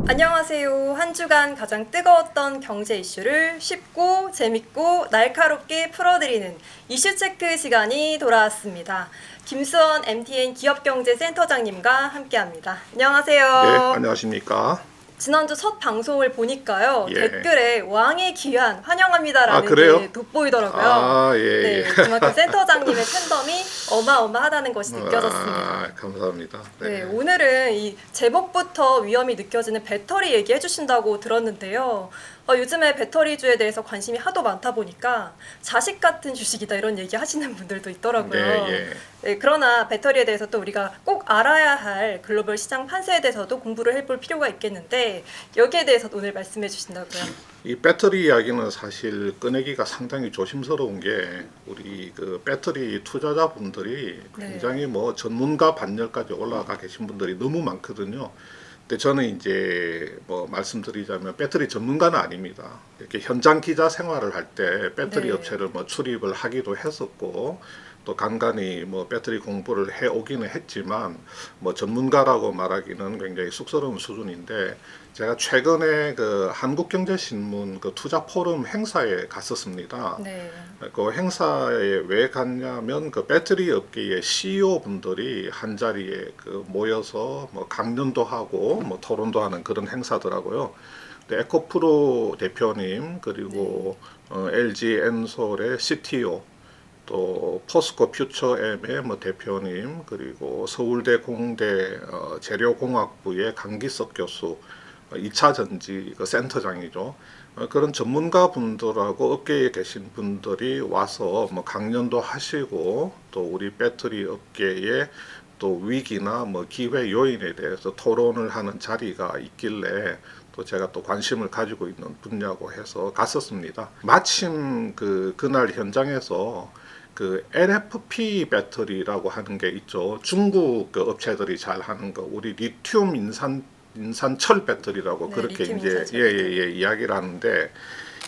안녕하세요. 한 주간 가장 뜨거웠던 경제 이슈를 쉽고 재밌고 날카롭게 풀어드리는 이슈 체크 시간이 돌아왔습니다. 김수원 MTN 기업경제센터장님과 함께합니다. 안녕하세요. 네, 안녕하십니까. 지난주 첫 방송을 보니까요. 예. 댓글에 왕의 귀환 환영합니다라는 그래요? 게 돋보이더라고요. 예, 네, 예. 그만큼 센터장님의 팬덤이 어마어마하다는 것이 느껴졌습니다. 감사합니다. 네, 오늘은 이 제목부터 위험이 느껴지는 배터리 얘기해 주신다고 들었는데요. 요즘에 배터리주에 대해서 관심이 하도 많다 보니까 자식 같은 주식이다 이런 얘기 하시는 분들도 있더라고요. 네, 예. 네, 그러나 배터리에 대해서 또 우리가 꼭 알아야 할 글로벌 시장 판세에 대해서도 공부를 해볼 필요가 있겠는데 여기에 대해서 오늘 말씀해 주신다고요. 이 배터리 이야기는 사실 꺼내기가 상당히 조심스러운 게 우리 그 배터리 투자자분들이 네. 굉장히 뭐 전문가 반열까지 올라가 계신 분들이 너무 많거든요. 근데 저는 이제 뭐 말씀드리자면 배터리 전문가는 아닙니다. 이렇게 현장 기자 생활을 할 때 배터리 네. 업체를 뭐 출입을 하기도 했었고 또 간간히 뭐 배터리 공부를 해 오기는 했지만 뭐 전문가라고 말하기는 굉장히 쑥스러운 수준인데 제가 최근에 그 한국경제신문 그 투자 포럼 행사에 갔었습니다. 네. 그 행사에 왜 갔냐면 그 배터리 업계의 CEO 분들이 한 자리에 그 모여서 뭐 강연도 하고 뭐 토론도 하는 그런 행사더라고요. 에코프로 대표님 그리고 LG 엔솔의 CTO 또 포스코 퓨처엠의 뭐 대표님 그리고 서울대 공대 재료공학부의 강기석 교수 2차 전지 그 센터장이죠. 그런 전문가 분들하고 업계에 계신 분들이 와서 뭐 강연도 하시고 또 우리 배터리 업계의 또 위기나 뭐 기회 요인에 대해서 토론을 하는 자리가 있길래 또 제가 또 관심을 가지고 있는 분야고 해서 갔었습니다. 마침 그날 현장에서 그 LFP 배터리라고 하는 게 있죠. 중국 그 업체들이 잘 하는 거 우리 리튬 인산철 배터리라고 네, 그렇게 리튬 이제 인산철 배터리. 이야기를 하는데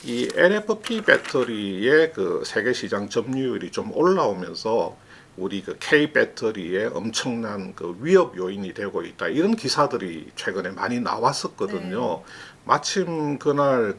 이 LFP 배터리의 그 세계 시장 점유율이 좀 올라오면서 우리 그 K 배터리에 엄청난 그 위협 요인이 되고 있다. 이런 기사들이 최근에 많이 나왔었거든요. 마침 그날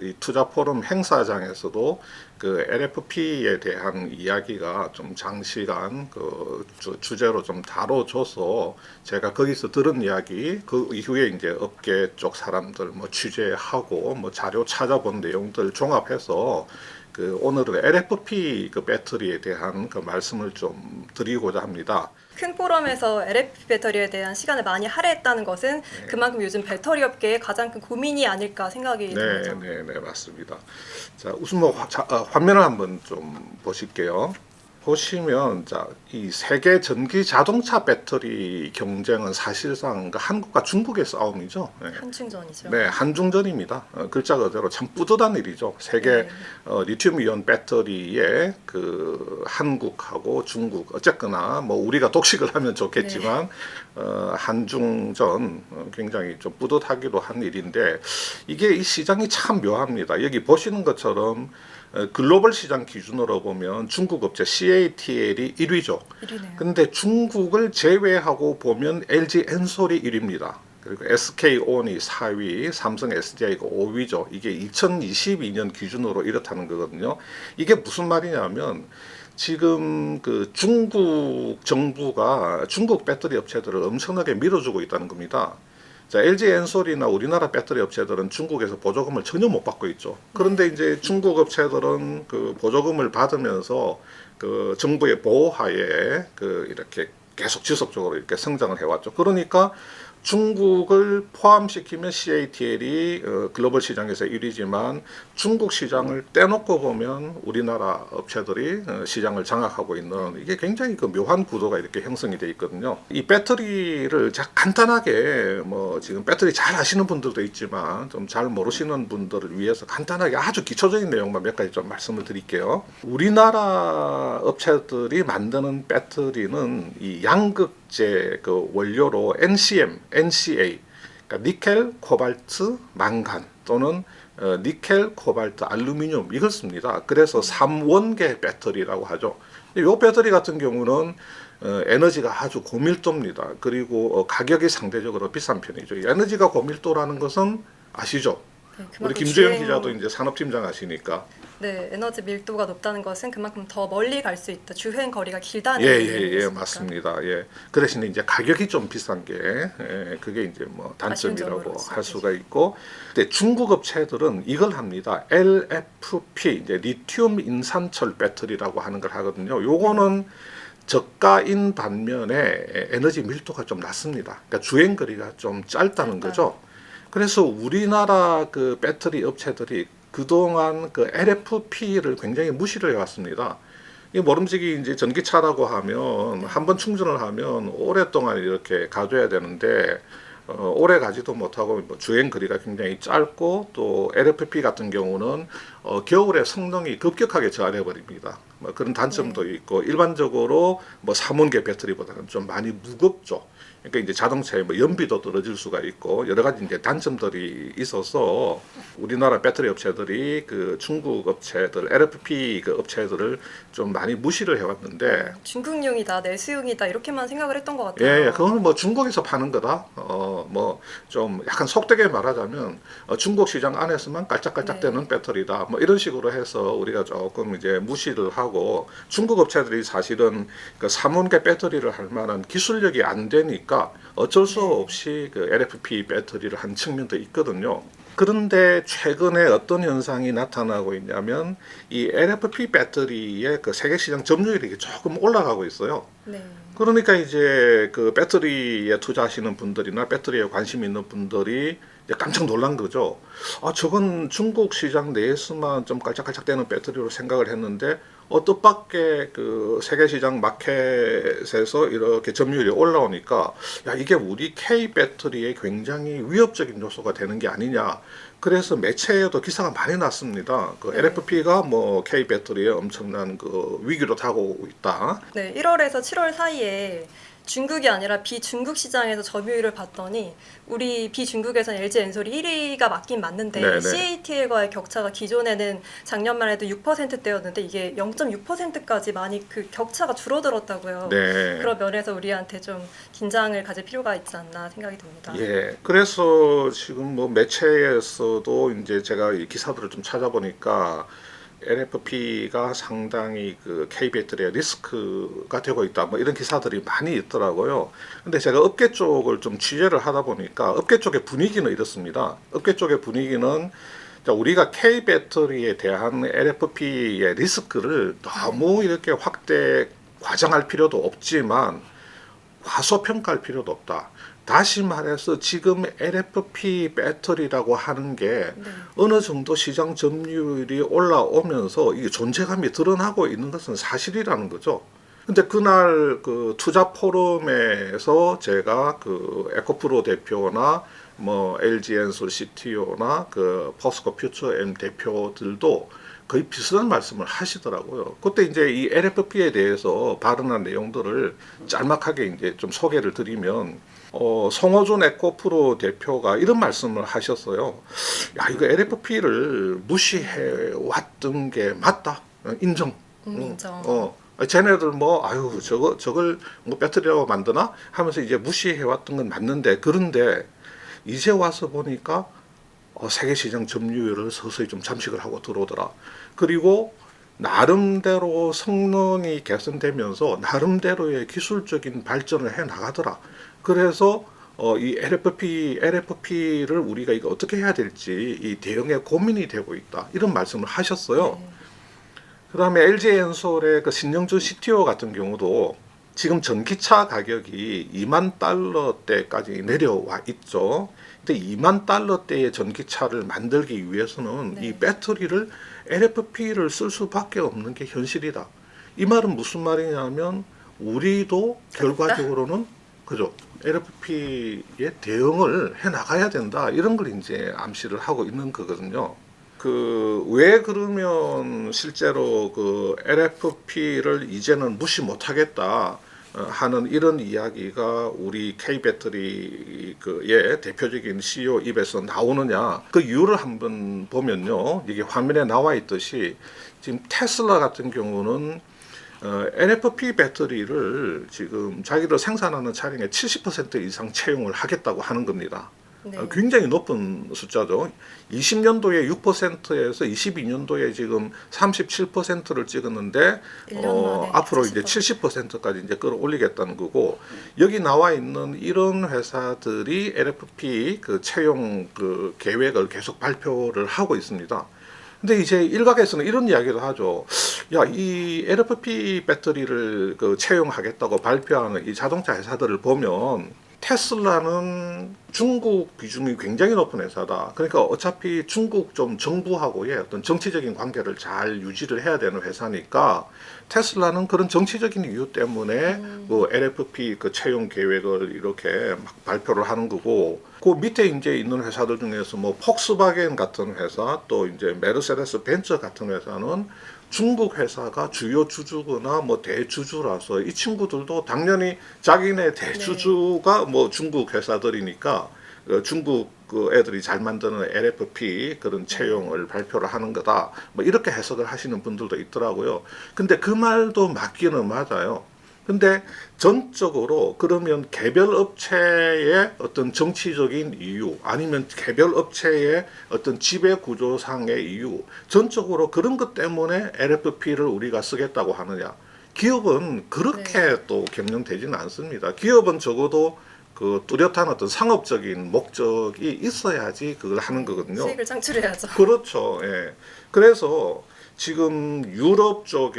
이 투자 포럼 행사장에서도 그 LFP에 대한 이야기가 좀 장시간 그 주제로 좀 다뤄줘서 제가 거기서 들은 이야기 그 이후에 이제 업계 쪽 사람들 뭐 취재하고 뭐 자료 찾아본 내용들 종합해서 그 오늘은 LFP 그 배터리에 대한 그 말씀을 좀 드리고자 합니다. 큰 포럼에서 LFP 배터리에 대한 시간을 많이 할애했다는 것은 그만큼 요즘 배터리 업계의 가장 큰 고민이 아닐까 생각이 듭니다. 네, 맞습니다. 자, 우선 뭐 화면을 한번 좀 보실게요. 보시면 이 세계 전기 자동차 배터리 경쟁은 사실상 한국과 중국의 싸움이죠. 네. 한충전이죠. 네, 한중전입니다. 글자 그대로 참 뿌듯한 일이죠. 세계 리튬이온 배터리에 그 한국하고 중국 어쨌거나 뭐 우리가 독식을 하면 좋겠지만 한중전 굉장히 좀 뿌듯하기도 한 일인데 이게 이 시장이 참 묘합니다. 여기 보시는 것처럼 글로벌 시장 기준으로 보면 중국 업체 CATL이 1위죠. 1위네요. 근데 중국을 제외하고 보면 LG 엔솔이 1위입니다. 그리고 SK온이 4위, 삼성 SDI가 5위죠. 이게 2022년 기준으로 이렇다는 거거든요. 이게 무슨 말이냐면 지금 그 중국 정부가 중국 배터리 업체들을 엄청나게 밀어주고 있다는 겁니다. 자, LG 엔솔이나 우리나라 배터리 업체들은 중국에서 보조금을 전혀 못 받고 있죠. 그런데 이제 중국 업체들은 그 보조금을 받으면서 그 정부의 보호하에 그 이렇게 계속 지속적으로 이렇게 성장을 해왔죠. 그러니까 중국을 포함시키면 CATL이 글로벌 시장에서 1위지만 중국 시장을 떼놓고 보면 우리나라 업체들이 시장을 장악하고 있는 이게 굉장히 그 묘한 구도가 이렇게 형성이 되어 있거든요. 이 배터리를 간단하게 뭐 지금 배터리 잘 아시는 분들도 있지만 좀 잘 모르시는 분들을 위해서 간단하게 아주 기초적인 내용만 몇 가지 좀 말씀을 드릴게요. 우리나라 업체들이 만드는 배터리는 이 양극재 그 원료로 NCM, NCA, 그러니까 니켈, 코발트, 망간 또는 니켈, 코발트, 알루미늄 이걸 씁니다. 그래서 3원계 배터리라고 하죠. 이 배터리 같은 경우는 에너지가 아주 고밀도입니다. 그리고 가격이 상대적으로 비싼 편이죠. 에너지가 고밀도라는 것은 아시죠? 네, 우리 그만큼 김주영 기자도 이제 산업팀장 하시니까. 네, 에너지 밀도가 높다는 것은 그만큼 더 멀리 갈 수 있다. 주행 거리가 길다는 예, 의미입니까? 맞습니다. 예. 그 대신에 이제 가격이 좀 비싼 게 그게 이제 뭐 단점이라고 아쉬운 할 수가 있고, 근데 중국 업체들은 이걸 합니다. LFP 이제 리튬 인산철 배터리라고 하는 걸 하거든요. 요거는 저가인 반면에 에너지 밀도가 좀 낮습니다. 그러니까 주행 거리가 좀 짧다는 거죠. 그래서 우리나라 그 배터리 업체들이 그동안 그 LFP를 굉장히 무시를 해왔습니다. 이 모름지기 이제 전기차라고 하면 한번 충전을 하면 오랫동안 이렇게 가줘야 되는데 오래 가지도 못하고 뭐 주행 거리가 굉장히 짧고 또 LFP 같은 경우는 겨울에 성능이 급격하게 저하돼 버립니다. 뭐 그런 단점도 있고 일반적으로 뭐 삼원계 배터리보다는 좀 많이 무겁죠. 그러니까 이제 자동차에 뭐 연비도 떨어질 수가 있고 여러 가지 이제 단점들이 있어서 우리나라 배터리 업체들이 그 중국 업체들 LFP 그 업체들을 좀 많이 무시를 해왔는데 중국용이다, 내수용이다 이렇게만 생각을 했던 것 같아요. 예, 그거는 뭐 중국에서 파는 거다. 뭐 좀 약간 속되게 말하자면 중국 시장 안에서만 깔짝깔짝대는 배터리다. 뭐 이런 식으로 해서 우리가 조금 이제 무시를 하고 중국 업체들이 사실은 그 삼원계 배터리를 할 만한 기술력이 안 되니까 어쩔 수 없이 그 LFP 배터리를 한 측면도 있거든요. 그런데 최근에 어떤 현상이 나타나고 있냐면 이 LFP 배터리의 그 세계 시장 점유율이 조금 올라가고 있어요. 네. 그러니까 이제 그 배터리에 투자하시는 분들이나 배터리에 관심 있는 분들이 이제 깜짝 놀란 거죠. 아, 저건 중국 시장 내에서만 좀 깔짝깔짝대는 배터리로 생각을 했는데 뜻밖의 그 세계 시장 마켓에서 이렇게 점유율이 올라오니까 야, 이게 우리 K 배터리에 굉장히 위협적인 요소가 되는 게 아니냐. 그래서 매체에도 기사가 많이 났습니다. 그 LFP가 뭐 K 배터리에 엄청난 그 위기로 다가오고 있다. 네, 1월에서 7월 사이에 중국이 아니라 비중국 시장에서 점유율을 봤더니 우리 비중국에서는 LG 엔솔이 1위가 맞긴 맞는데 네네. CATL과의 격차가 기존에는 작년만 해도 6%대였는데 이게 0.6%까지 많이 그 격차가 줄어들었다고요. 네. 그런 면에서 우리한테 좀 긴장을 가질 필요가 있지 않나 생각이 듭니다. 예, 그래서 지금 뭐 매체에서도 이제 제가 이 기사들을 좀 찾아보니까 LFP가 상당히 그 K 배터리의 리스크가 되고 있다. 뭐 이런 기사들이 많이 있더라고요. 근데 제가 업계 쪽을 좀 취재를 하다 보니까 업계 쪽의 분위기는 이렇습니다. 업계 쪽의 분위기는 자, 우리가 K 배터리에 대한 LFP의 리스크를 너무 이렇게 확대 과장할 필요도 없지만 과소평가할 필요도 없다. 다시 말해서 지금 LFP 배터리라고 하는 게 어느 정도 시장 점유율이 올라오면서 이게 존재감이 드러나고 있는 것은 사실이라는 거죠. 근데 그날 그 투자 포럼에서 제가 그 에코프로 대표나 뭐 LG 엔솔 CTO나 그 포스코 퓨처엠 대표들도 거의 비슷한 말씀을 하시더라고요. 그때 이제 이 LFP에 대해서 발언한 내용들을 짤막하게 이제 좀 소개를 드리면, 송호준 에코프로 대표가 이런 말씀을 하셨어요. 야, 이거 LFP를 무시해 왔던 게 맞다. 인정. 인정. 쟤네들 뭐, 아유, 저걸 뭐 배터리라고 만드나? 하면서 이제 무시해 왔던 건 맞는데, 그런데 이제 와서 보니까 세계 시장 점유율을 서서히 좀 잠식을 하고 들어오더라. 그리고 나름대로 성능이 개선되면서 나름대로의 기술적인 발전을 해 나가더라. 그래서 이 LFP를 우리가 이거 어떻게 해야 될지 이 대응에 고민이 되고 있다. 이런 말씀을 하셨어요. 그다음에 LG 엔솔의 그 신영준 CTO 같은 경우도 지금 전기차 가격이 2만 달러대까지 내려와 있죠. 근데 2만 달러대의 전기차를 만들기 위해서는 이 배터리를 LFP를 쓸 수밖에 없는 게 현실이다. 이 말은 무슨 말이냐면 우리도 결과적으로는 그죠? LFP에 대응을 해 나가야 된다. 이런 걸 이제 암시를 하고 있는 거거든요. 왜 그러면 실제로 그 LFP를 이제는 무시 못 하겠다 하는 이런 이야기가 우리 K 배터리의 대표적인 CEO 입에서 나오느냐, 그 이유를 한번 보면요, 이게 화면에 나와 있듯이 지금 테슬라 같은 경우는 LFP 배터리를 지금 자기들 생산하는 차량의 70% 이상 채용을 하겠다고 하는 겁니다. 네. 굉장히 높은 숫자죠. 20년도에 6%에서 22년도에 지금 37%를 찍었는데 1년 만에 앞으로 이제 70%. 70%까지 이제 끌어올리겠다는 거고, 여기 나와 있는 이런 회사들이 LFP 그 채용 그 계획을 계속 발표를 하고 있습니다. 근데 이제 일각에서는 이런 이야기를 하죠. 야, 이 LFP 배터리를 그 채용하겠다고 발표하는 이 자동차 회사들을 보면 테슬라는 중국 비중이 굉장히 높은 회사다. 그러니까 어차피 중국 좀 정부하고의 어떤 정치적인 관계를 잘 유지를 해야 되는 회사니까 테슬라는 그런 정치적인 이유 때문에 그 LFP 그 채용 계획을 이렇게 막 발표를 하는 거고, 그 밑에 이제 있는 회사들 중에서 뭐 폭스바겐 같은 회사, 또 이제 메르세데스 벤츠 같은 회사는 중국 회사가 주요 주주거나 뭐 대주주라서 이 친구들도 당연히 자기네 대주주가 뭐 중국 회사들이니까 중국 그 애들이 잘 만드는 LFP 그런 채용을 발표를 하는 거다. 뭐 이렇게 해석을 하시는 분들도 있더라고요. 근데 그 말도 맞기는 맞아요. 근데 전적으로 그러면 개별 업체의 어떤 정치적인 이유 아니면 개별 업체의 어떤 지배 구조상의 이유, 전적으로 그런 것 때문에 LFP를 우리가 쓰겠다고 하느냐? 기업은 그렇게 또 경영되지는 않습니다. 기업은 적어도 그 뚜렷한 어떤 상업적인 목적이 있어야지 그걸 하는 거거든요. 수익을 창출해야죠. 그렇죠. 예. 그래서 지금 유럽 쪽에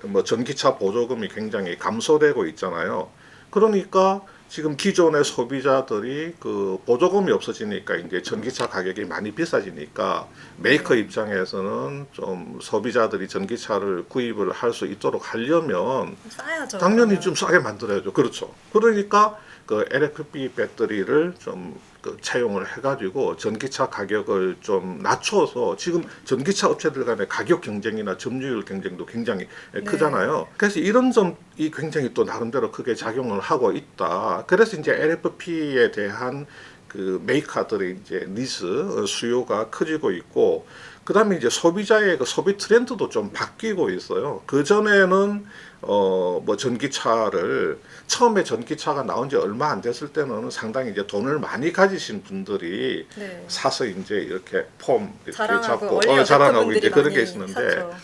뭐 전기차 보조금이 굉장히 감소되고 있잖아요. 그러니까 지금 기존의 소비자들이 그 보조금이 없어지니까 이제 전기차 가격이 많이 비싸지니까 메이커 입장에서는 좀 소비자들이 전기차를 구입을 할 수 있도록 하려면 싸야죠. 당연히 그러면. 좀 싸게 만들어야죠. 그렇죠. 그러니까 그 LFP 배터리를 좀 그 채용을 해가지고 전기차 가격을 좀 낮춰서, 지금 전기차 업체들 간의 가격 경쟁이나 점유율 경쟁도 굉장히 크잖아요. 그래서 이런 점이 굉장히 또 나름대로 크게 작용을 하고 있다. 그래서 이제 LFP에 대한 그 메이커들의 이제 니즈 수요가 커지고 있고, 그 다음에 이제 소비자의 그 소비 트렌드도 좀 바뀌고 있어요. 그 전에는 뭐 전기차를 처음에 전기차가 나온 지 얼마 안 됐을 때는 상당히 이제 돈을 많이 가지신 분들이 네. 사서 이제 이렇게 폼 이렇게 자랑하고 잡고 얼리 자랑하고 어댑터분들이 이제 그런 게 많이 있었는데, 샀죠.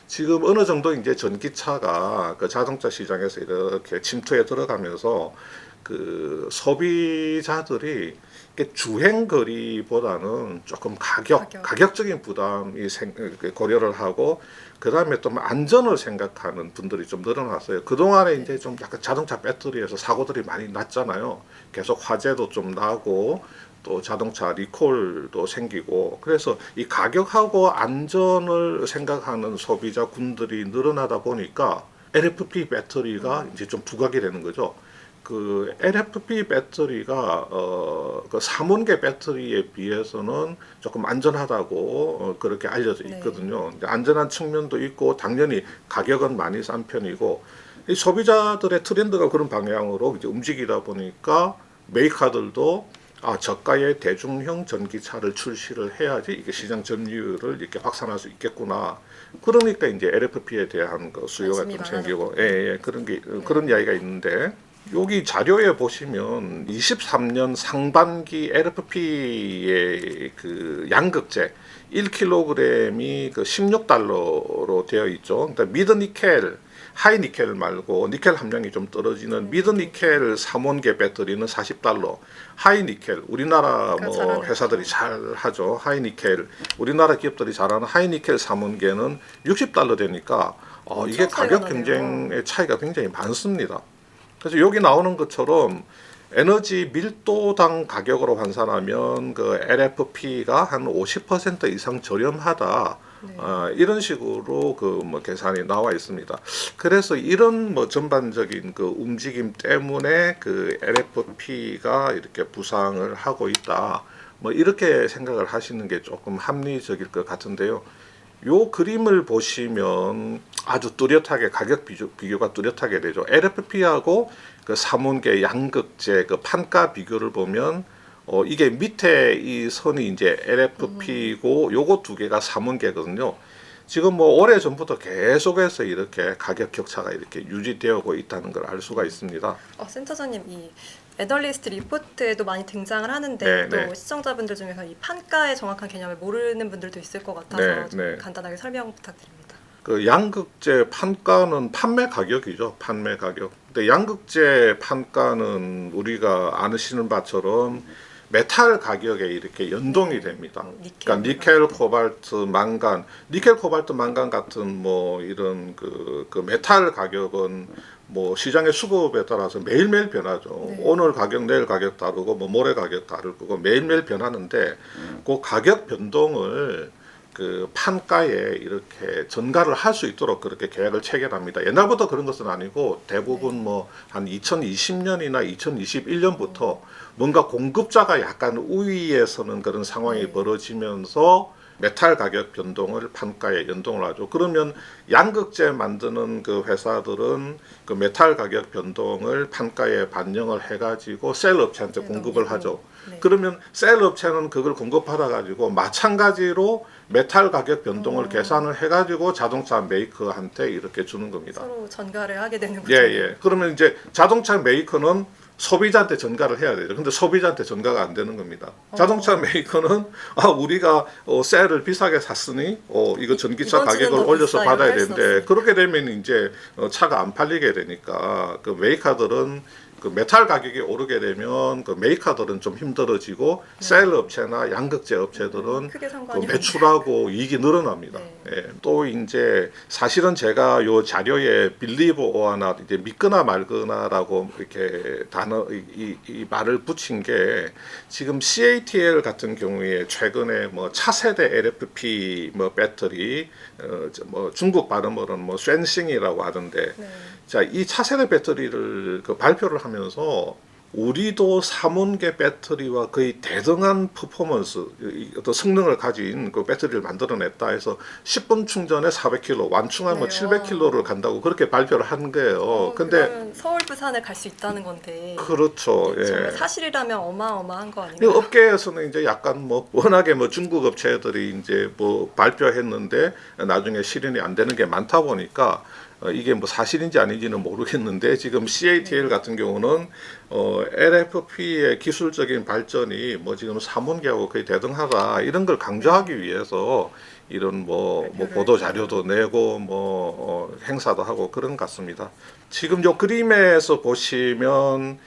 지금 어느 정도 이제 전기차가 그 자동차 시장에서 이렇게 침투해 들어가면서 그 소비자들이 주행 거리보다는 조금 가격적인 부담이 고려를 하고, 그 다음에 또 안전을 생각하는 분들이 좀 늘어났어요. 그동안에 이제 좀 약간 자동차 배터리에서 사고들이 많이 났잖아요. 계속 화재도 좀 나고, 또 자동차 리콜도 생기고, 그래서 이 가격하고 안전을 생각하는 소비자군들이 늘어나다 보니까 LFP 배터리가 이제 좀 부각이 되는 거죠. 그 LFP 배터리가 그 삼원계 배터리에 비해서는 조금 안전하다고 그렇게 알려져 있거든요. 근데 안전한 측면도 있고 당연히 가격은 많이 싼 편이고, 이 소비자들의 트렌드가 그런 방향으로 이제 움직이다 보니까 메이커들도 저가의 대중형 전기차를 출시를 해야지 이게 시장 점유율을 이렇게 확산할 수 있겠구나. 그러니까 이제 LFP에 대한 그 수요가 좀 생기고, 그런 게 그런 이야기가 있는데, 여기 자료에 보시면 23년 상반기 LFP의 그 양극재 1kg이 그 16달러로 되어 있죠. 그러니까 미드 니켈, 하이 니켈 말고 니켈 함량이 좀 떨어지는 미드 니켈 3원계 배터리는 40달러, 하이 니켈 우리나라 뭐 회사들이 잘 하죠. 하이 니켈 우리나라 기업들이 잘하는 하이 니켈 3원계는 60달러 되니까 이게 가격 경쟁의 차이가 굉장히 많습니다. 그래서 여기 나오는 것처럼 에너지 밀도당 가격으로 환산하면 그 LFP가 한 50% 이상 저렴하다. 이런 식으로 그 뭐 계산이 나와 있습니다. 그래서 이런 뭐 전반적인 그 움직임 때문에 그 LFP가 이렇게 부상을 하고 있다. 뭐 이렇게 생각을 하시는 게 조금 합리적일 것 같은데요. 요 그림을 보시면 아주 뚜렷하게 가격 비교가 뚜렷하게 되죠. LFP하고 그 삼원계 양극재 그 판가 비교를 보면 이게 밑에 이 선이 이제 LFP고 요거 두 개가 삼원계거든요. 지금 뭐 오래 전부터 계속해서 이렇게 가격 격차가 이렇게 유지되고 있다는 걸 알 수가 있습니다. 센터장님, 이 애널리스트 리포트에도 많이 등장을 하는데 네, 또 네. 시청자분들 중에서 이 판가의 정확한 개념을 모르는 분들도 있을 것 같아서 네, 좀 네. 간단하게 설명 부탁드립니다. 그 양극재 판가는 판매 가격이죠. 판매 가격. 근데 양극재 판가는 우리가 아시는 바처럼 메탈 가격에 이렇게 연동이 됩니다. 그러니까 니켈, 코발트, 망간, 니켈, 코발트, 망간 같은 뭐 이런 그 메탈 가격은 뭐 시장의 수급에 따라서 매일매일 변하죠. 네. 오늘 가격, 내일 가격 다르고 뭐 모레 가격 다르고 매일매일 변하는데 그 가격 변동을 그 판가에 이렇게 전가를 할 수 있도록 그렇게 계약을 체결합니다. 옛날부터 그런 것은 아니고 대부분 뭐 한 2020년이나 2021년부터 뭔가 공급자가 약간 우위에 서는 그런 상황이 네. 벌어지면서 메탈 가격 변동을 판가에 연동을 하죠. 그러면 양극재 만드는 그 회사들은 그 메탈 가격 변동을 판가에 반영을 해가지고 셀 업체한테 공급을 하죠. 네. 그러면 셀 업체는 그걸 공급받아 가지고 마찬가지로 메탈 가격 변동을 계산을 해가지고 자동차 메이커한테 이렇게 주는 겁니다. 서로 전가를 하게 되는 예, 거죠. 예. 그러면 이제 자동차 메이커는 소비자한테 전가를 해야 되죠. 근데 소비자한테 전가가 안 되는 겁니다. 자동차 메이커는 우리가 셀을 비싸게 샀으니 이거 전기차 이번 주는 가격을 더 올려서 비싸요. 받아야 할 수 되는데 없어요. 그렇게 되면 이제 차가 안 팔리게 되니까 그 메이커들은 그 메탈 가격이 오르게 되면 그 메이커들은 좀 힘들어지고 셀 업체나 양극재 업체들은 크게 그 상관이 매출하고 이익이 늘어납니다. 네. 예, 또 이제 사실은 제가 요 자료에 believe or나 이제 믿거나 말거나라고 이렇게 단어 이 말을 붙인 게 지금 CATL 같은 경우에 최근에 뭐 차세대 LFP 뭐 배터리 뭐 중국 발음으로는 뭐 쉔싱이라고 하던데 네. 자, 이 차세대 배터리를 그 발표를 하면서 우리도 3원계 배터리와 거의 대등한 퍼포먼스, 어떤 성능을 가진 그 배터리를 만들어냈다 해서 10분 충전에 400km, 완충하면 네, 700km를 간다고 그렇게 발표를 한 거예요. 근데 그러면 서울, 부산을 갈 수 있다는 건데 그렇죠. 네, 정말 예. 사실이라면 어마어마한 거 이 아닌가요? 업계에서는 이제 약간 뭐 워낙에 뭐 중국 업체들이 이제 뭐 발표했는데 나중에 실현이 안 되는 게 많다 보니까 이게 뭐 사실인지 아닌지는 모르겠는데 지금 CATL 같은 경우는 LFP의 기술적인 발전이 뭐 지금 3원계하고 거의 대등하다 이런 걸 강조하기 위해서 이런 뭐 보도 자료도 내고 뭐 행사도 하고 그런 것 같습니다. 지금 요 그림에서 보시면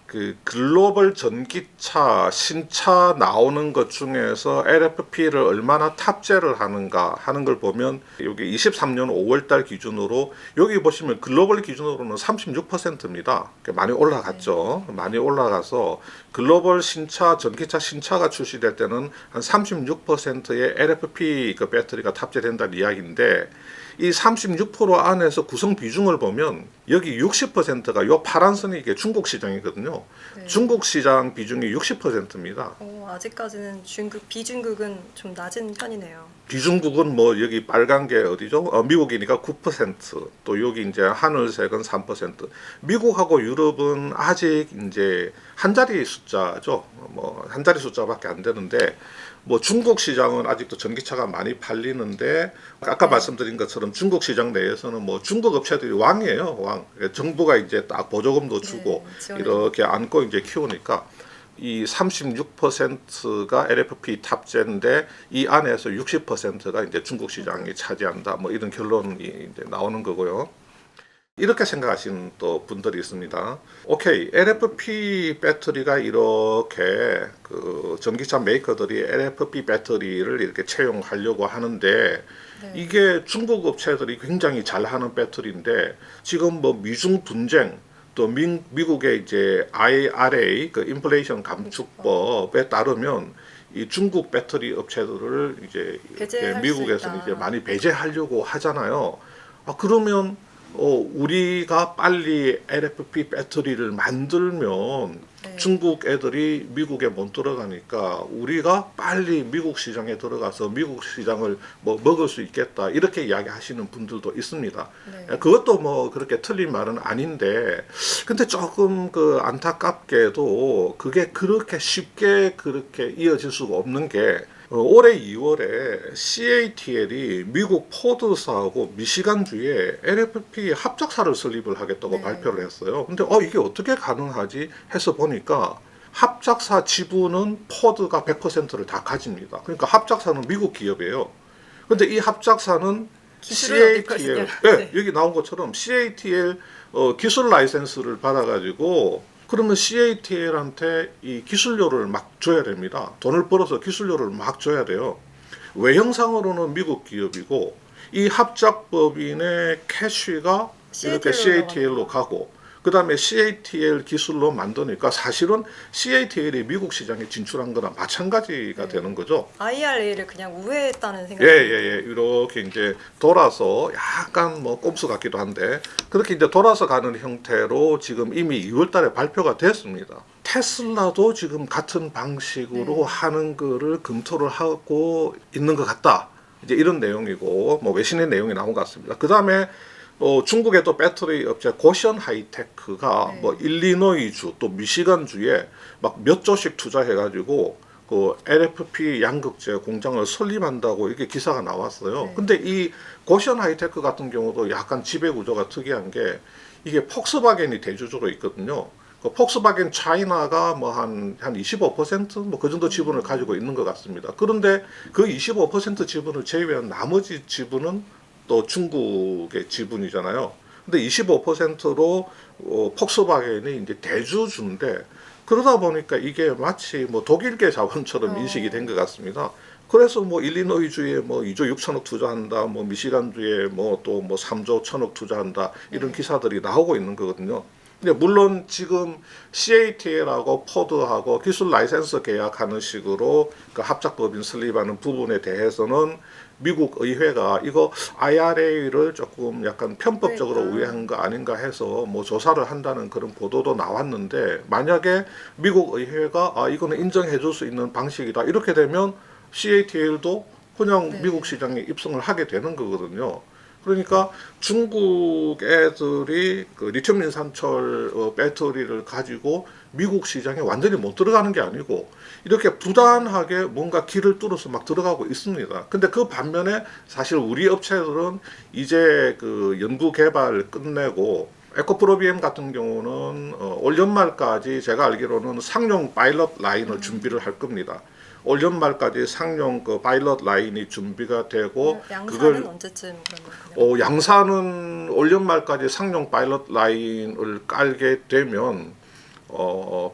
그 글로벌 전기차 신차 나오는 것 중에서 LFP를 얼마나 탑재를 하는가 하는 걸 보면 여기 23년 5월달 기준으로 여기 보시면 글로벌 기준으로는 36%입니다. 많이 올라갔죠. 많이 올라가서 글로벌 신차 전기차 신차가 출시될 때는 한 36%의 LFP 그 배터리가 탑재된다는 이야기인데 이 36% 안에서 구성 비중을 보면 여기 60%가 요 파란 선이 이게 중국 시장이거든요. 네. 중국 시장 비중이 60%입니다. 아직까지는 비중국은 좀 낮은 편이네요. 비중국은 뭐 여기 빨간 게 어디죠? 미국이니까 9%, 또 여기 이제 하늘색은 3%. 미국하고 유럽은 아직 이제 한 자리 숫자죠. 뭐 한 자리 숫자밖에 안 되는데 뭐 중국 시장은 아직도 전기차가 많이 팔리는데 아까 말씀드린 것처럼 중국 시장 내에서는 뭐 중국 업체들이 왕이에요. 왕. 정부가 이제 딱 보조금도 주고 이렇게 안고 이제 키우니까 이 36%가 LFP 탑재인데 이 안에서 60%가 이제 중국 시장이 차지한다. 뭐 이런 결론이 이제 나오는 거고요. 이렇게 생각하시는 또 분들이 있습니다. 오케이, LFP 배터리가 이렇게 그 전기차 메이커들이 LFP 배터리를 이렇게 채용하려고 하는데 이게 중국 업체들이 굉장히 잘하는 배터리인데 지금 뭐 미중 분쟁 또 미국의 이제 IRA 그 인플레이션 감축법에 따르면 이 중국 배터리 업체들을 이제 이렇게 미국에서는 이제 많이 배제하려고 하잖아요. 그러면 우리가 빨리 LFP 배터리를 만들면 중국 애들이 미국에 못 들어가니까 우리가 빨리 미국 시장에 들어가서 미국 시장을 뭐 먹을 수 있겠다 이렇게 이야기하시는 분들도 있습니다. 그것도 뭐 그렇게 틀린 말은 아닌데 근데 조금 그 안타깝게도 그게 그렇게 쉽게 그렇게 이어질 수가 없는 게 올해 2월에 CATL이 미국 포드사하고 미시간주에 LFP 합작사를 설립을 하겠다고 네. 발표를 했어요. 근데 이게 어떻게 가능하지 해서 보니까 합작사 지분은 포드가 100%를 다 가집니다. 그러니까 합작사는 미국 기업이에요. 근데 이 합작사는 기술을 얻을 CATL, 것이냐. 네, 네. 여기 나온 것처럼 CATL 기술 라이센스를 받아가지고 그러면 CATL한테 이 기술료를 막 줘야 됩니다. 돈을 벌어서 기술료를 막 줘야 돼요. 외형상으로는 미국 기업이고 이 합작법인의 캐시가 이렇게 CATL로 가고 그 다음에 CATL 기술로 만드니까 사실은 CATL이 미국 시장에 진출한 거나 마찬가지가 네. 되는 거죠. IRA를 그냥 우회했다는 생각이 예. 이렇게 이제 돌아서 약간 뭐 꼼수 같기도 한데 그렇게 이제 돌아서 가는 형태로 지금 이미 2월 달에 발표가 됐습니다. 테슬라도 지금 같은 방식으로 네. 하는 거를 검토를 하고 있는 것 같다. 이제 이런 내용이고 뭐 외신의 내용이 나온 것 같습니다. 그 다음에 중국의 또 배터리 업체 고션 하이테크가 네. 뭐 일리노이주 또 미시간주에 막 몇 조씩 투자해가지고 그 LFP 양극재 공장을 설립한다고 이렇게 기사가 나왔어요. 네. 근데 이 고션 하이테크 같은 경우도 약간 지배 구조가 특이한 게 이게 폭스바겐이 대주주로 있거든요. 그 폭스바겐 차이나가 뭐 한 25%뭐 그 정도 지분을 가지고 있는 것 같습니다. 그런데 그 25% 지분을 제외한 나머지 지분은 또 중국의 지분이잖아요. 근데 25%로 폭스바겐이 이제 대주주인데 그러다 보니까 이게 마치 뭐 독일계 자본처럼 인식이 된 것 같습니다. 그래서 뭐 일리노이주에 뭐 2조 6천억 투자한다, 뭐 미시간주에 뭐 또 뭐 3조 1천억 투자한다 이런 기사들이 나오고 있는 거거든요. 근데 물론 지금 CATL하고 포드하고 기술 라이센스 계약하는 식으로 그 합작법인 설립하는 부분에 대해서는 미국 의회가 이거 IRA를 조금 약간 편법적으로 그러니까. 우회한 거 아닌가 해서 뭐 조사를 한다는 그런 보도도 나왔는데 만약에 미국 의회가 이거는 인정해 줄 수 있는 방식이다 이렇게 되면 CATL도 그냥 네. 미국 시장에 입성을 하게 되는 거거든요. 그러니까 중국 애들이 그 리튬 인산철 배터리를 가지고 미국 시장에 완전히 못 들어가는 게 아니고 이렇게 부단하게 뭔가 길을 뚫어서 막 들어가고 있습니다. 근데 그 반면에 사실 우리 업체들은 이제 그 연구 개발 끝내고 에코프로비엠 같은 경우는 올 연말까지 제가 알기로는 상용 파일럿 라인을 준비를 할 겁니다. 올 연말까지 상용 그 파일럿 라인이 준비가 되고 양산은 그걸 언제쯤 그러면 양산은 올 연말까지 상용 파일럿 라인을 깔게 되면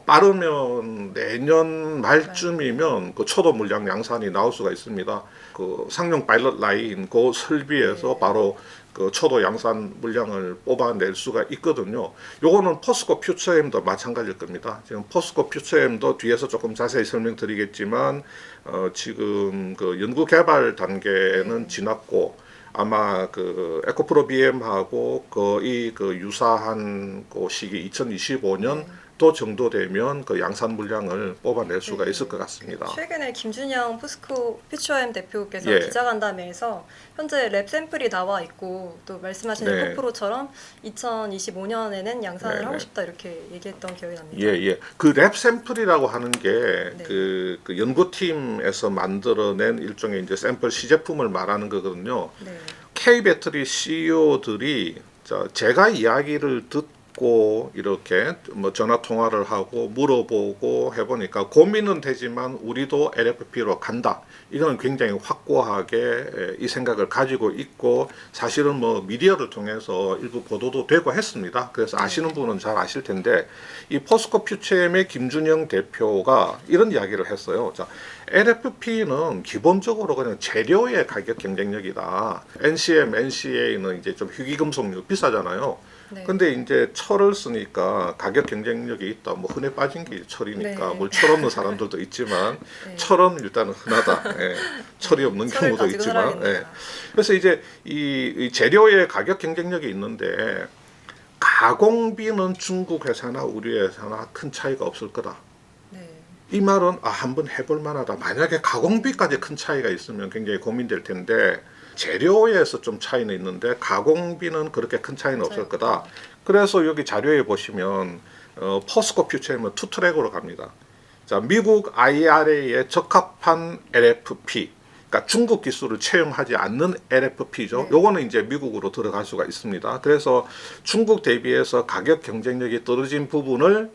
빠르면 내년 말쯤이면 그 초도 물량 양산이 나올 수가 있습니다. 그 상용 파일럿 라인 그 설비에서 바로 그 초도 양산 물량을 뽑아낼 수가 있거든요. 요거는 포스코 퓨처엠도 마찬가지일 겁니다. 지금 포스코 퓨처엠도 뒤에서 조금 자세히 설명드리겠지만 지금 그 연구 개발 단계는 지났고 아마 그 에코프로비엠하고 거의 그 유사한 그 시기 2025년 또 정도 되면 그 양산 물량을 뽑아낼 수가 있을 것 같습니다. 최근에 김준영 포스코 퓨처엠 대표께서 예. 기자간담회에서 현재 랩 샘플이 나와 있고 또 말씀하신 네. 에코프로처럼 2025년에는 양산을 네, 하고 네. 싶다 이렇게 얘기했던 기억이 납니다. 예. 그 랩 샘플이라고 하는 게 네. 그 연구팀에서 만들어낸 일종의 이제 샘플 시제품을 말하는 거거든요. 네. K 배터리 CEO들이 제가 이야기를 듣고 이렇게 뭐 전화 통화를 하고 물어보고 해보니까 고민은 되지만 우리도 LFP로 간다. 이건 굉장히 확고하게 이 생각을 가지고 있고 사실은 뭐 미디어를 통해서 일부 보도도 되고 했습니다. 그래서 아시는 분은 잘 아실 텐데 이 포스코 퓨처엠의 김준영 대표가 이런 이야기를 했어요. LFP는 기본적으로 그냥 재료의 가격 경쟁력이다. NCM, NCA는 이제 좀 희귀금속류 비싸잖아요. 네. 근데 이제 철을 쓰니까 가격 경쟁력이 있다. 뭐 흔해 빠진 게 철이니까 네. 뭘 철 없는 사람들도 있지만 네. 철은 일단은 흔하다. 예. 철이 없는 철을 경우도 가지고 있지만. 살아야겠네요. 예. 그래서 이제 이 재료의 가격 경쟁력이 있는데 가공비는 중국 회사나 우리 회사나 큰 차이가 없을 거다. 네. 이 말은 한번 해볼 만하다. 만약에 가공비까지 큰 차이가 있으면 굉장히 고민될 텐데 재료에서 좀 차이는 있는데 가공비는 그렇게 큰 차이는 없을 거다. 그래서 여기 자료에 보시면 포스코 퓨처엠은 투트랙으로 갑니다. 자, 미국 IRA에 적합한 LFP, 그러니까 중국 기술을 채용하지 않는 LFP죠. 네. 요거는 이제 미국으로 들어갈 수가 있습니다. 그래서 중국 대비해서 가격 경쟁력이 떨어진 부분을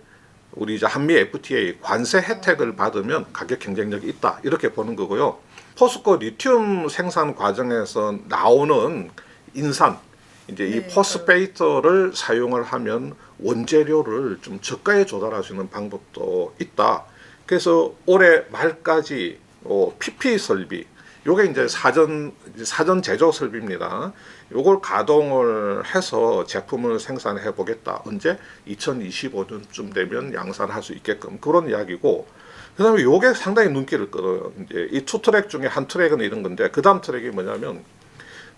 우리 이제 한미 FTA 관세 혜택을 받으면 가격 경쟁력이 있다, 이렇게 보는 거고요. 포스코 리튬 생산 과정에서 나오는 인산, 이제 이 네, 포스페이터를 사용을 하면 원재료를 좀 저가에 조달할 수 있는 방법도 있다. 그래서 올해 말까지 PP 설비, 요게 이제 사전 제조 설비입니다. 요걸 가동을 해서 제품을 생산해 보겠다. 언제? 2025년쯤 되면 양산할 수 있게끔, 그런 이야기고, 그다음에 요게 상당히 눈길을 끌어요. 이제 이 투 트랙 중에 한 트랙은 이런 건데, 그 다음 트랙이 뭐냐면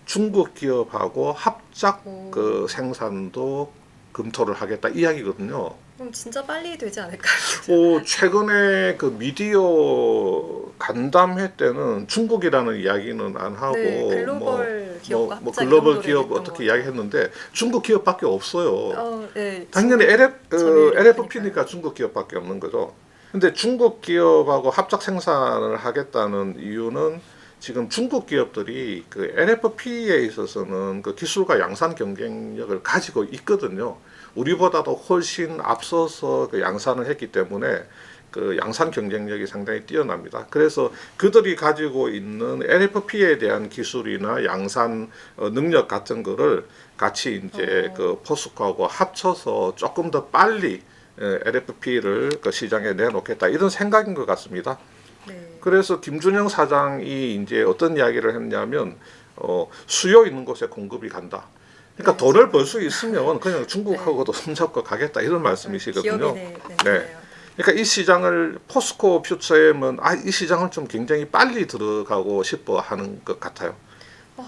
중국 기업하고 합작 그 생산도 검토를 하겠다, 이 이야기거든요. 그럼 진짜 빨리 되지 않을까요? 최근에 그 미디어 간담회 때는 중국이라는 이야기는 안 하고 네, 글로벌 기업과 뭐 합작 글로벌 이런 기업 거를 어떻게 했던 이야기했는데 중국 기업밖에 없어요. 네, 당연히 점유율이 LFP니까 중국 기업밖에 없는 거죠. 근데 중국 기업하고 합작 생산을 하겠다는 이유는 지금 중국 기업들이 그 LFP에 있어서는 그 기술과 양산 경쟁력을 가지고 있거든요. 우리보다도 훨씬 앞서서 그 양산을 했기 때문에 그 양산 경쟁력이 상당히 뛰어납니다. 그래서 그들이 가지고 있는 LFP에 대한 기술이나 양산 능력 같은 거를 같이 이제 그 포스코하고 합쳐서 조금 더 빨리 LFP를 그 시장에 내놓겠다, 이런 생각인 것 같습니다. 네. 그래서 김준영 사장이 이제 어떤 이야기를 했냐면 수요 있는 곳에 공급이 간다. 그러니까 네, 돈을 벌 수 있으면 그냥 중국하고도 손잡고 가겠다, 이런 말씀이시거든요. 기업이 네. 그러니까 이 시장을 포스코 퓨처에는 이 시장을 좀 굉장히 빨리 들어가고 싶어 하는 것 같아요.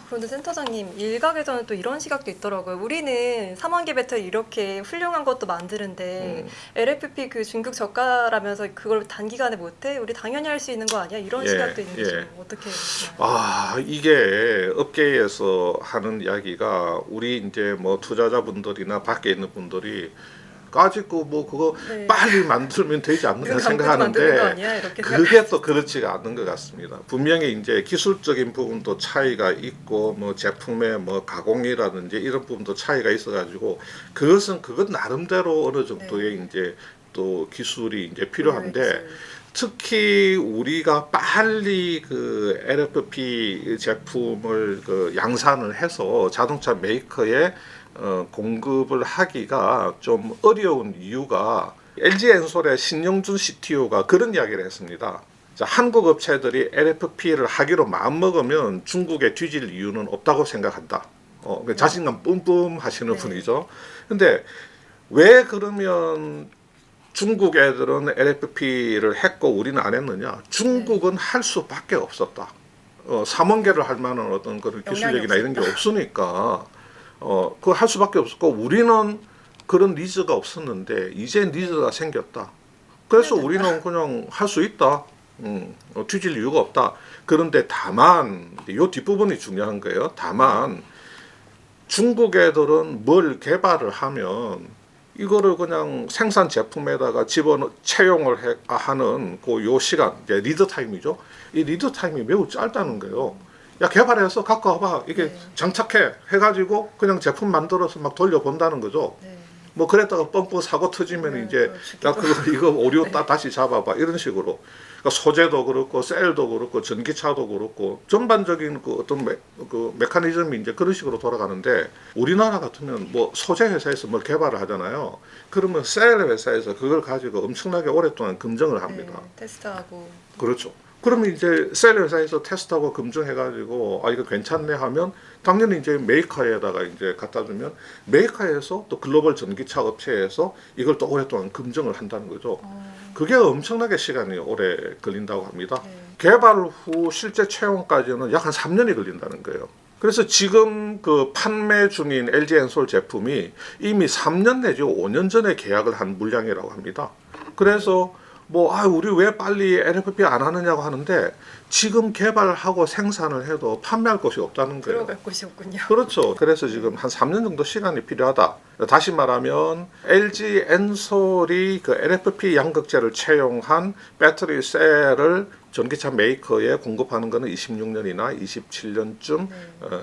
그런데 센터장님, 일각에서는 또 이런 시각도 있더라고요. 우리는 3원기 배터리 이렇게 훌륭한 것도 만드는데 LFP 그 중국 저가라면서 그걸 단기간에 못해? 우리 당연히 할 수 있는 거 아니야? 이런 예, 시각도 있는데 예. 좀 어떻게 보시나요? 이게 업계에서 하는 이야기가 우리 이제 뭐 투자자분들이나 밖에 있는 분들이 가지고 뭐 그거 네. 빨리 만들면 되지 않는가 눈 감고 만드는 거 생각하는데, 아니야? 이렇게 그게 또 그렇지가 않는 것 같습니다. 분명히 이제 기술적인 부분도 차이가 있고 뭐 제품의 뭐 가공이라든지 이런 부분도 차이가 있어가지고 그건 나름대로 어느 정도의 이제 또 기술이 이제 필요한데, 특히 우리가 빨리 그 LFP 제품을 그 양산을 해서 자동차 메이커에 공급을 하기가 좀 어려운 이유가, LG 엔솔의 신영준 CTO가 그런 이야기를 했습니다. 자, 한국 업체들이 LFP를 하기로 마음먹으면 중국에 뒤질 이유는 없다고 생각한다. 자신감 뿜뿜 하시는 분이죠. 근데 왜 그러면 중국 애들은 LFP를 했고 우리는 안 했느냐? 중국은 할 수밖에 없었다. 3원계를 할 만한 어떤 그런 기술력이나 이런 게 없으니까 그거 할 수밖에 없었고, 우리는 그런 니즈가 없었는데 이제 니즈가 생겼다. 그래서 우리는 그냥 할 수 있다. 뒤질 이유가 없다. 그런데 다만 이 뒷부분이 중요한 거예요. 다만 중국 애들은 뭘 개발을 하면 이거를 그냥 생산 제품에다가 채용을 하는 요 시간, 이제 리드 타임이죠. 이 리드 타임이 매우 짧다는 거예요. 야, 개발해서 갖고 와봐. 이게 장착해 해가지고 그냥 제품 만들어서 막 돌려본다는 거죠. 뭐 그랬다가 뻥뻥 사고 터지면 이제 야, 이거 오류 다시 잡아봐, 이런 식으로. 그러니까 소재도 그렇고 셀도 그렇고 전기차도 그렇고 전반적인 그 어떤 메커니즘이 이제 그런 식으로 돌아가는데, 우리나라 같으면 뭐 소재 회사에서 뭘 개발을 하잖아요. 그러면 셀 회사에서 그걸 가지고 엄청나게 오랫동안 검증을 합니다. 테스트하고. 그렇죠. 그러면 이제 셀 회사에서 테스트하고 검증해가지고 이거 괜찮네 하면 당연히 이제 메이커에다가 이제 갖다 주면 메이커에서 또 글로벌 전기차 업체에서 이걸 또 오랫동안 검증을 한다는 거죠. 그게 엄청나게 시간이 오래 걸린다고 합니다. 개발 후 실제 채용까지는 약 한 3년이 걸린다는 거예요. 그래서 지금 그 판매 중인 LG 엔솔 제품이 이미 3년 내지 5년 전에 계약을 한 물량이라고 합니다. 그래서 우리 왜 빨리 LFP 안 하느냐고 하는데, 지금 개발하고 생산을 해도 판매할 곳이 없다는 거예요. 들어갈 곳이 없군요. 그렇죠. 그래서 지금 한 3년 정도 시간이 필요하다. 다시 말하면 LG 엔솔이 그 LFP 양극재를 채용한 배터리 셀을 전기차 메이커에 공급하는 것은 26년이나 27년쯤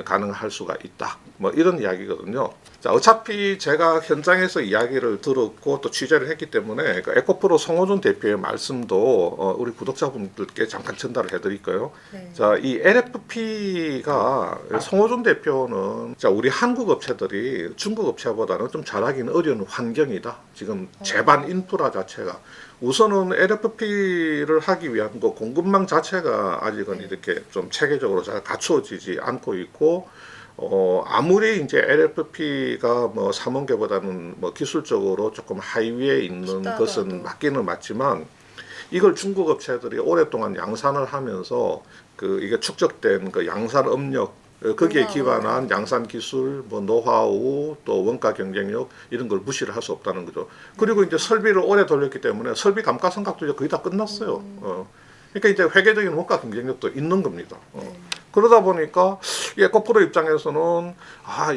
가능할 수가 있다. 뭐 이런 이야기거든요. 자, 어차피 제가 현장에서 이야기를 들었고 또 취재를 했기 때문에 그 에코프로 송호준 대표의 말씀도 우리 구독자분들께 잠깐 전달을 해드릴까요? 네. 자, 이 LFP가 송호준 대표는 자, 우리 한국 업체들이 중국 업체보다는 좀 잘하기는 어려운 환경이다. 지금 제반 인프라 자체가 우선은 LFP를 하기 위한 그 공급망 자체가 아직은 이렇게 좀 체계적으로 잘 갖추어지지 않고 있고 아무리 이제 LFP가 뭐 삼원계보다는 뭐 기술적으로 조금 하위에 있는 것은 맞기는 맞지만 이걸 중국 업체들이 오랫동안 양산을 하면서 그 이게 축적된 그 양산 업력 거기에 기반한 양산 기술, 뭐 노하우, 또 원가 경쟁력 이런 걸 무시를 할 수 없다는 거죠. 그리고 이제 설비를 오래 돌렸기 때문에 설비 감가상각도 이제 거의 다 끝났어요. 그러니까 이제 회계적인 원가 경쟁력도 있는 겁니다. 그러다 보니까 에코프로 입장에서는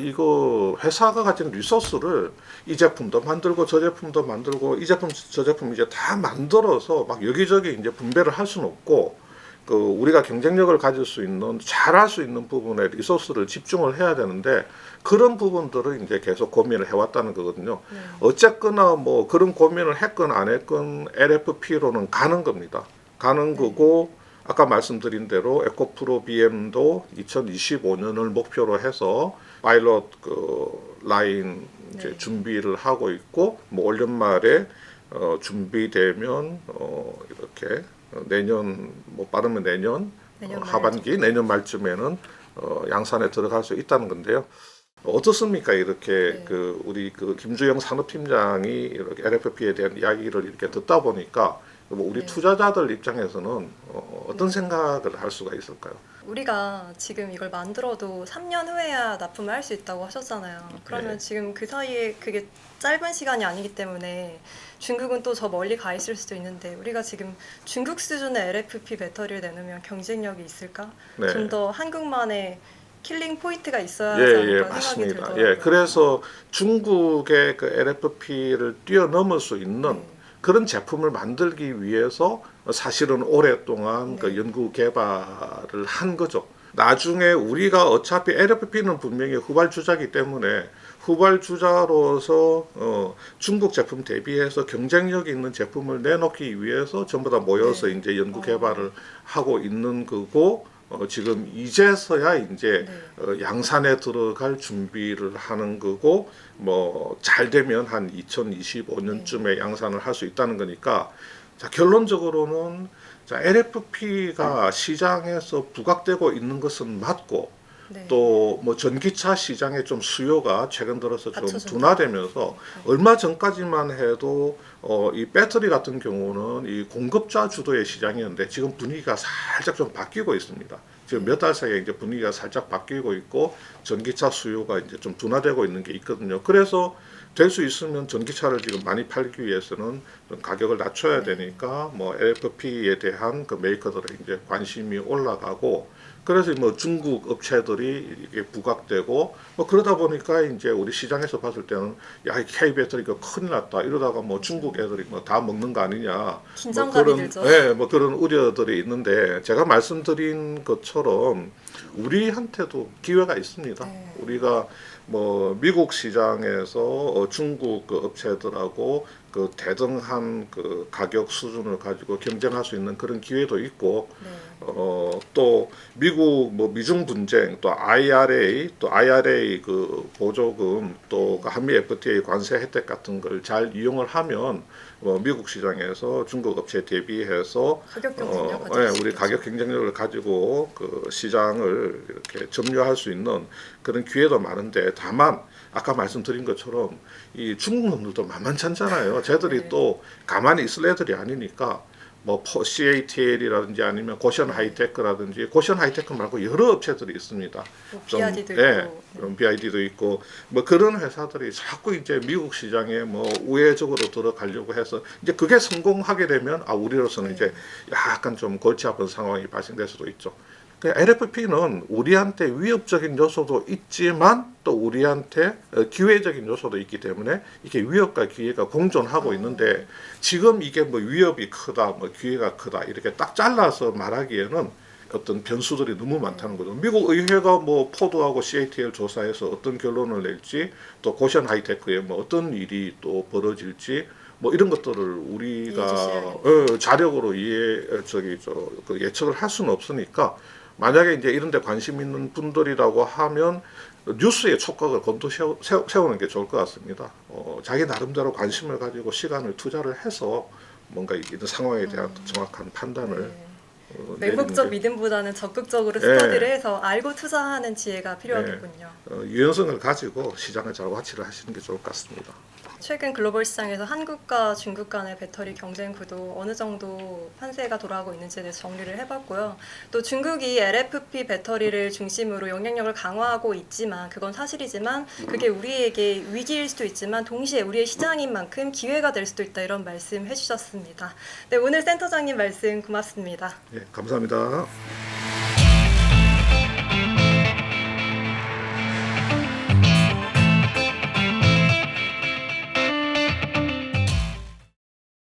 이거 회사가 가진 리소스를 이 제품도 만들고 저 제품도 만들고 이 제품 저 제품 이제 다 만들어서 막 여기저기 이제 분배를 할 수는 없고 그 우리가 경쟁력을 가질 수 있는 잘할 수 있는 부분에 리소스를 집중을 해야 되는데 그런 부분들을 이제 계속 고민을 해왔다는 거거든요. 어쨌거나 뭐 그런 고민을 했건 안 했건 LFP로는 가는 겁니다. 가는 거고 아까 말씀드린 대로 에코프로 BM도 2025년을 목표로 해서 파일럿 그 라인 이제 준비를 하고 있고 뭐 올 연말에 준비되면 이렇게 내년 뭐 빠르면 내년 하반기 내년 말쯤에는 양산에 들어갈 수 있다는 건데요. 어떻습니까? 이렇게 그 우리 그 김주영 산업팀장이 이렇게 LFP에 대한 이야기를 이렇게 듣다 보니까 뭐 우리 투자자들 입장에서는 어떤 생각을 할 수가 있을까요? 우리가 지금 이걸 만들어도 3년 후에야 납품을 할 수 있다고 하셨잖아요. 그러면 지금 그 사이에 그게 짧은 시간이 아니기 때문에 중국은 또 저 멀리 가 있을 수도 있는데 우리가 지금 중국 수준의 LFP 배터리를 내놓으면 경쟁력이 있을까? 좀 더 한국만의 킬링 포인트가 있어야 하지 않을까 생각이 맞습니다. 들더라고요. 그래서 중국의 그 LFP를 뛰어넘을 수 있는 그런 제품을 만들기 위해서 사실은 오랫동안 그 연구 개발을 한 거죠. 나중에 우리가 어차피 LFP는 분명히 후발주자이기 때문에 후발주자로서 중국 제품 대비해서 경쟁력 있는 제품을 내놓기 위해서 전부 다 모여서 이제 연구 개발을 하고 있는 거고 지금 이제서야 이제 양산에 들어갈 준비를 하는 거고 뭐 잘 되면 한 2025년쯤에 양산을 할 수 있다는 거니까 자, 결론적으로는 자, LFP가 시장에서 부각되고 있는 것은 맞고 또 뭐 전기차 시장의 좀 수요가 최근 들어서 좀 둔화되면서 얼마 전까지만 해도 이 배터리 같은 경우는 이 공급자 주도의 시장이었는데 지금 분위기가 살짝 좀 바뀌고 있습니다. 지금 몇 달 사이에 이제 분위기가 살짝 바뀌고 있고 전기차 수요가 이제 좀 둔화되고 있는 게 있거든요. 그래서 될 수 있으면 전기차를 지금 많이 팔기 위해서는 좀 가격을 낮춰야 되니까 뭐 LFP에 대한 그 메이커들의 이제 관심이 올라가고 그래서 뭐 중국 업체들이 이게 부각되고 뭐 그러다 보니까 이제 우리 시장에서 봤을 때는 야, K 배터리가 큰일 났다 이러다가 뭐 중국 애들이 뭐 다 먹는 거 아니냐 긴장감이 들죠. 뭐 그런 우려들이 있는데 제가 말씀드린 것처럼 우리한테도 기회가 있습니다. 우리가 뭐 미국 시장에서 중국 그 업체들하고 그 대등한 그 가격 수준을 가지고 경쟁할 수 있는 그런 기회도 있고 또 미국 뭐 미중 분쟁 또 IRA 그 보조금 또 한미 FTA 관세 혜택 같은 걸 잘 이용을 하면 미국 시장에서 중국 업체 대비해서 우리 가격 경쟁력을 가지고 그 시장을 이렇게 점유할 수 있는 그런 기회도 많은데 다만 아까 말씀드린 것처럼 이 중국 놈들도 만만찮잖아요. 쟤들이 또 가만히 있을 애들이 아니니까 뭐 CATL이라든지 아니면 고션 하이테크라든지 고션 하이테크 말고 여러 업체들이 있습니다. 뭐 좀, BID도 예, 있고. 그런 BID도 있고 뭐 그런 회사들이 자꾸 이제 미국 시장에 뭐 우회적으로 들어가려고 해서 이제 그게 성공하게 되면 우리로서는 이제 약간 좀 골치 아픈 상황이 발생될 수도 있죠. LFP는 우리한테 위협적인 요소도 있지만 또 우리한테 기회적인 요소도 있기 때문에 이게 위협과 기회가 공존하고 있는데 지금 이게 뭐 위협이 크다, 뭐 기회가 크다 이렇게 딱 잘라서 말하기에는 어떤 변수들이 너무 많다는 거죠. 미국 의회가 뭐 포드하고 CATL 조사해서 어떤 결론을 낼지 또 고션 하이테크에 뭐 어떤 일이 또 벌어질지 뭐 이런 것들을 우리가 자력으로 그 예측을 할 수는 없으니까 만약에 이제 이런 데 관심 있는 분들이라고 하면 뉴스의 촉각을 건도 세우는 게 좋을 것 같습니다. 자기 나름대로 관심을 가지고 시간을 투자를 해서 뭔가 이런 상황에 대한 정확한 판단을 맹목적 믿음보다는 적극적으로 스터디를 해서 알고 투자하는 지혜가 필요하겠군요. 유연성을 가지고 시장을 잘 와치를 하시는 게 좋을 것 같습니다. 최근 글로벌 시장에서 한국과 중국 간의 배터리 경쟁 구도 어느 정도 판세가 돌아가고 있는지에 대해서 정리를 해봤고요. 또 중국이 LFP 배터리를 중심으로 영향력을 강화하고 있지만 그건 사실이지만 그게 우리에게 위기일 수도 있지만 동시에 우리의 시장인 만큼 기회가 될 수도 있다 이런 말씀 해주셨습니다. 네, 오늘 센터장님 말씀 고맙습니다. 예, 감사합니다.